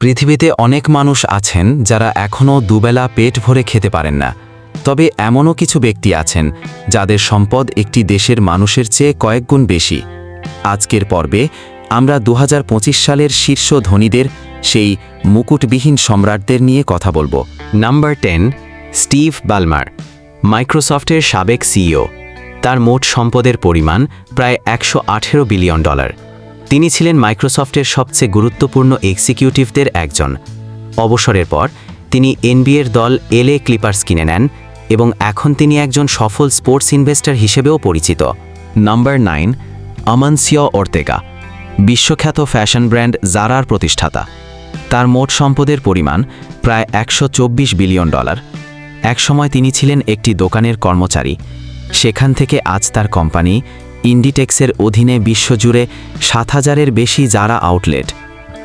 পৃথিবীতে অনেক মানুষ আছেন যারা এখনও দুবেলা পেট ভরে খেতে পারেন না, তবে এমনও কিছু ব্যক্তি আছেন যাদের সম্পদ একটি দেশের মানুষের চেয়ে কয়েক গুণ বেশি। আজকের পর্বে আমরা 2025 সালের শীর্ষ ধনীদের, সেই মুকুটবিহীন সম্রাটদের নিয়ে কথা বলবো। নাম্বার 10, স্টিভ বালমার, মাইক্রোসফটের সাবেক সিইও। তার মোট সম্পদের পরিমাণ প্রায় $118 বিলিয়ন। তিনি ছিলেন মাইক্রোসফটের সবচেয়ে গুরুত্বপূর্ণ এক্সিকিউটিভদের একজন। অবসরের পর তিনি এনবিএর দল LA ক্লিপার্স কিনে নেন এবং এখন তিনি একজন সফল স্পোর্টস ইনভেস্টর হিসেবেও পরিচিত। নাম্বার 9, আমানসিও ওর্তেগা, বিশ্বখ্যাত ফ্যাশন ব্র্যান্ড জারার প্রতিষ্ঠাতা। তার মোট সম্পদের পরিমাণ প্রায় $124 বিলিয়ন। একসময় তিনি ছিলেন একটি দোকানের কর্মচারী, সেখান থেকে আজ তার কোম্পানি ইন্ডিটেক্সের অধীনে বিশ্বজুড়ে 7,000-এর বেশি জারা আউটলেট।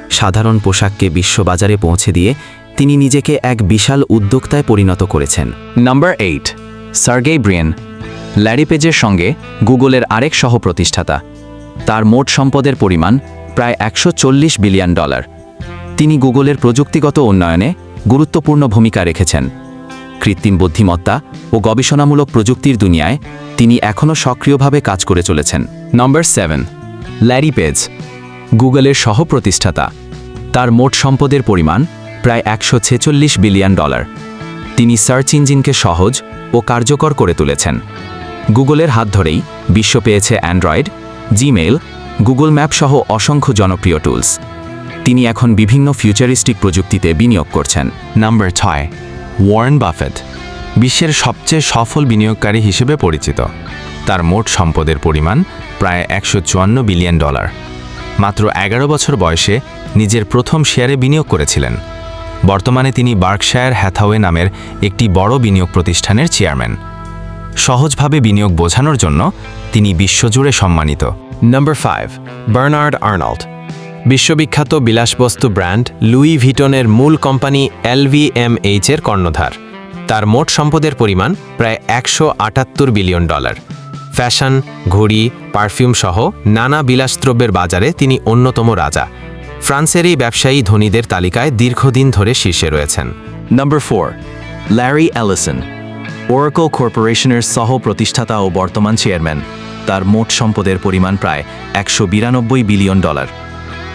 সাধারণ পোশাককে বিশ্ববাজারে পৌঁছে দিয়ে তিনি নিজেকে এক বিশাল উদ্যোক্তায় পরিণত করেছেন। নাম্বার 8, সার্গেই ব্রিন, ল্যারি পেজের সঙ্গে গুগলের আরেক সহ-প্রতিষ্ঠাতা। তার মোট সম্পদের পরিমাণ প্রায় $140 বিলিয়ন। তিনি গুগলের প্রযুক্তিগত উন্নয়নে গুরুত্বপূর্ণ ভূমিকা রেখেছেন। কৃত্রিম বুদ্ধিমত্তা ও গবেষণামূলক প্রযুক্তির দুনিয়ায় তিনি এখনও সক্রিয়ভাবে কাজ করে চলেছেন। নম্বর 7, ল্যারি পেজ, গুগলের সহ-প্রতিষ্ঠাতা। তার মোট সম্পদের পরিমাণ প্রায় $146 বিলিয়ন। তিনি সার্চ ইঞ্জিনকে সহজ ও কার্যকর করে তুলেছেন। গুগলের হাত ধরেই বিশ্ব পেয়েছে অ্যান্ড্রয়েড, জিমেইল, গুগল ম্যাপ সহ অসংখ্য জনপ্রিয় টুলস। তিনি এখন বিভিন্ন ফিউচারিস্টিক প্রযুক্তিতে বিনিয়োগ করছেন। নাম্বার 6, ওয়ারেন বাফেট, বিশ্বের সবচেয়ে সফল বিনিয়োগকারী হিসেবে পরিচিত। তার মোট সম্পদের পরিমাণ প্রায় $154 বিলিয়ন। মাত্র 11 বছর বয়সে নিজের প্রথম শেয়ারে বিনিয়োগ করেছিলেন। বর্তমানে তিনি বার্কশায়ার হ্যাথাওয়ে নামের একটি বড় বিনিয়োগ প্রতিষ্ঠানের চেয়ারম্যান। সহজভাবে বিনিয়োগ বোঝানোর জন্য তিনি বিশ্বজুড়ে সম্মানিত। নাম্বার 5, বার্নার্ড আর্নল্ড, বিশ্ববিখ্যাত বিলাসবস্তু ব্র্যান্ড লুই ভিটনের মূল কোম্পানি LVMH এর কর্ণধার। তার মোট সম্পদের পরিমাণ প্রায় $178 বিলিয়ন। ফ্যাশন, ঘড়ি, পারফিউম সহ নানা বিলাসদ্রব্যের বাজারে তিনি অন্যতম রাজা। ফ্রান্সের এই ব্যবসায়ী ধনীদের তালিকায় দীর্ঘদিন ধরে শীর্ষে রয়েছেন। নম্বর 4, ল্যারি এলিসন, ওরাকল কর্পোরেশনের সহ-প্রতিষ্ঠাতা ও বর্তমান চেয়ারম্যান। তার মোট সম্পদের পরিমাণ প্রায় $192 বিলিয়ন।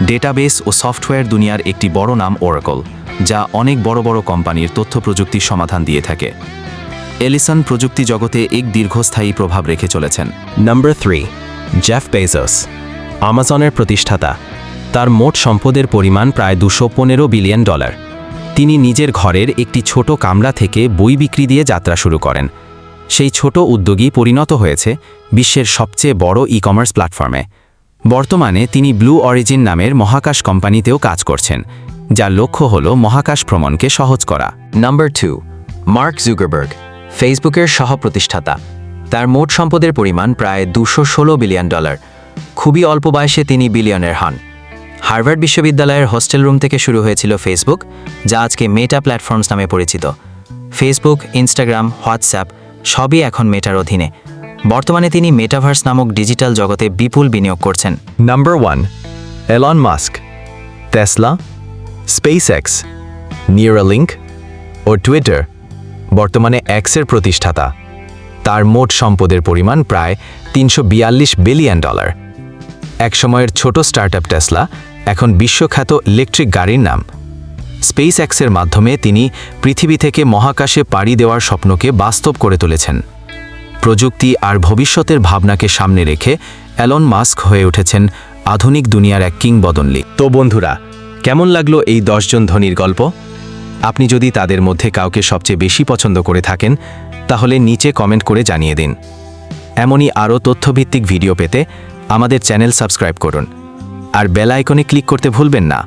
ডেটাবেস ও সফটওয়্যার দুনিয়ার একটি বড় নাম ওরাকল, যা অনেক বড় বড় কোম্পানির তথ্য প্রযুক্তির সমাধান দিয়ে থাকে। এলিসন প্রযুক্তি জগতে এক দীর্ঘস্থায়ী প্রভাব রেখে চলেছেন। নাম্বার 3, জেফ বেজোস, আমাজনের প্রতিষ্ঠাতা। তার মোট সম্পদের পরিমাণ প্রায় $215 বিলিয়ন। তিনি নিজের ঘরের একটি ছোট কামরা থেকে বই বিক্রি দিয়ে যাত্রা শুরু করেন। সেই ছোট উদ্যোগী পরিণত হয়েছে বিশ্বের সবচেয়ে বড় ই-কমার্স প্ল্যাটফর্মে। বর্তমানে তিনি ব্লু অরিজিন নামের মহাকাশ কোম্পানিতেও কাজ করছেন, যার লক্ষ্য হল মহাকাশ ভ্রমণকে সহজ করা। নাম্বার 2, মার্ক জুকারবার্গ, ফেসবুকের সহ-প্রতিষ্ঠাতা। তার মোট সম্পদের পরিমাণ প্রায় $216 বিলিয়ন। খুবই অল্প বয়সে তিনি বিলিয়নের হন। হার্ভার্ড বিশ্ববিদ্যালয়ের হোস্টেল রুম থেকে শুরু হয়েছিল ফেসবুক, যা আজকে মেটা প্ল্যাটফর্মস নামে পরিচিত। ফেসবুক, ইনস্টাগ্রাম, হোয়াটসঅ্যাপ সবই এখন মেটার অধীনে। বর্তমানে তিনি মেটাভার্স নামক ডিজিটাল জগতে বিপুল বিনিয়োগ করছেন। Number 1, Elon Musk, Tesla, SpaceX, Neuralink ও টুইটার, বর্তমানে এক্সের প্রতিষ্ঠাতা। তার মোট সম্পদের পরিমাণ প্রায় $342 বিলিয়ন। একসময়ের ছোট স্টার্টআপ টেসলা এখন বিশ্বখ্যাত ইলেকট্রিক গাড়ির নাম। স্পেসএক্সের মাধ্যমে তিনি পৃথিবী থেকে মহাকাশে পাড়ি দেওয়ার স্বপ্নকে বাস্তব করে তুলেছেন। প্রযুক্তি আর ভবিষ্যতের ভাবনাকে সামনে রেখে এলন মাস্ক হয়ে উঠেছেন আধুনিক দুনিয়ার এক কিংবদন্তি। তো বন্ধুরা, কেমন লাগলো এই 10 জন ধনীর গল্প? আপনি যদি তাদের মধ্যে কাউকে সবচেয়ে বেশি পছন্দ করে থাকেন, তাহলে নিচে কমেন্ট করে জানিয়ে দিন। এমনই আরও তথ্যভিত্তিক ভিডিও পেতে আমাদের চ্যানেল সাবস্ক্রাইব করুন আর বেল আইকনে ক্লিক করতে ভুলবেন না।